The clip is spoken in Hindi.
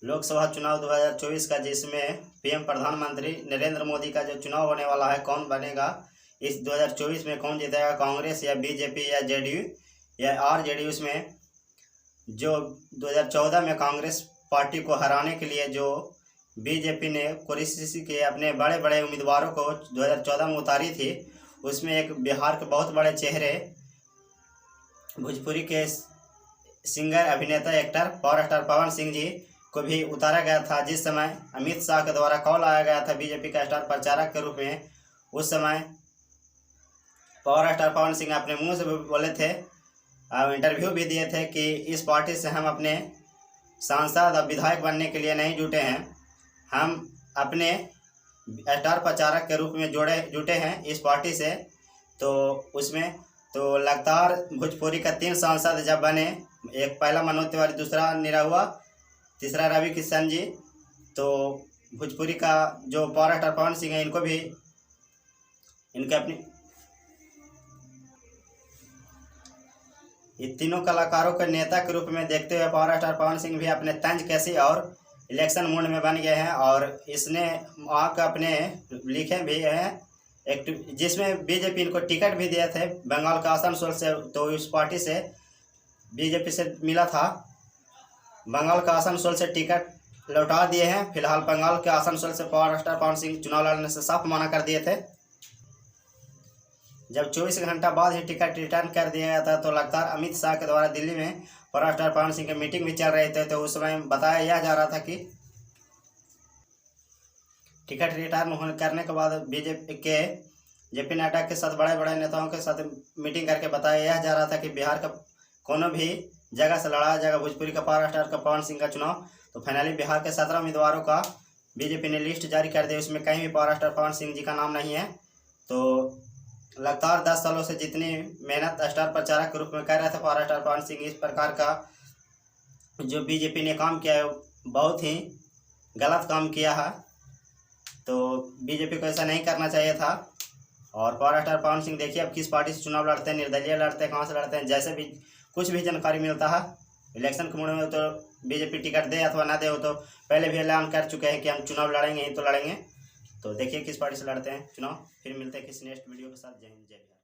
लोकसभा चुनाव 2024 का, जिसमें पीएम प्रधानमंत्री नरेंद्र मोदी का जो चुनाव होने वाला है, कौन बनेगा इस 2024 में, कौन जीतेगा, कांग्रेस या बीजेपी या जेडीयू या आरजेडी। उसमें जो 2014 में कांग्रेस पार्टी को हराने के लिए जो बीजेपी ने कोशिश की, अपने बड़े बड़े उम्मीदवारों को 2014 में उतारी थी, उसमें एक बिहार के बहुत बड़े चेहरे, भोजपुरी के सिंगर, अभिनेता, actor, power star Pawan Singh ji को भी उतारा गया था। जिस समय अमित शाह के द्वारा कॉल आया गया था बीजेपी का स्टार प्रचारक के रूप में, उस समय पावर स्टार पवन सिंह अपने मुंह से बोले थे और इंटरव्यू भी दिए थे कि इस पार्टी से हम अपने सांसद और विधायक बनने के लिए नहीं जुटे हैं, हम अपने स्टार प्रचारक के रूप में जुटे हैं इस पार्टी से। तो उसमें तो लगातार भोजपुरी का 3 सांसद जब बने, एक पहला मनोज तिवारी, दूसरा निरहुआ, तीसरा रवि किशन जी, तो भोजपुरी का जो पावर स्टार पवन सिंह है, इनको भी इनके अपनी ये तीनों कलाकारों के नेता के रूप में देखते हुए पावर स्टार पवन सिंह भी अपने तंज कैसी और इलेक्शन मोड में बन गए हैं। और इसने वहाँ का अपने लिखे भी हैं एक, जिसमें बीजेपी इनको टिकट भी दिए थे बंगाल का आसनसोल से, तो इस पार्टी से बीजेपी से मिला था, बंगाल का आसनसोल से टिकट लौटा दिए हैं। फिलहाल बंगाल के आसनसोल से पावर स्टार पवन सिंह चुनाव लड़ने से साफ मना कर दिए थे। जब 24 घंटा बाद ही टिकट रिटर्न कर दिया गया था, तो लगातार अमित शाह के द्वारा दिल्ली में पावर स्टार पवन सिंह की मीटिंग भी चल रही थी, तो उस समय बताया यह जा रहा था कि टिकट रिटर्न करने के बाद बीजेपी के जेपी नड्डा के साथ बड़े बड़े नेताओं के साथ मीटिंग करके बताया यह जा रहा था कि बिहार का कोनो भी जगह से लड़ा जाएगा भोजपुरी का पावर स्टार का पवन सिंह का चुनाव। तो फाइनली बिहार के 17 उम्मीदवारों का बीजेपी ने लिस्ट जारी कर दी, उसमें कहीं भी पावर स्टार पवन सिंह जी का नाम नहीं है। तो लगातार 10 सालों से जितनी मेहनत स्टार प्रचारक के रूप में कर रहे थे पावर स्टार पवन सिंह, इस प्रकार का जो बीजेपी ने काम किया है बहुत ही गलत काम किया है। तो बीजेपी को ऐसा नहीं करना चाहिए था। और पावर स्टार पवन सिंह देखिए अब किस पार्टी से चुनाव लड़ते हैं, निर्दलीय लड़ते हैं, कहाँ से लड़ते हैं, जैसे भी कुछ भी जानकारी मिलता है इलेक्शन के मोड में, तो बीजेपी टिकट दे अथवा ना दे, हो तो पहले भी ऐलान कर चुके हैं कि हम चुनाव लड़ेंगे ही तो लड़ेंगे। तो देखिए किस पार्टी से लड़ते हैं चुनाव। फिर मिलते हैं किसी नेक्स्ट वीडियो के साथ। जय हिंद, जय भारत।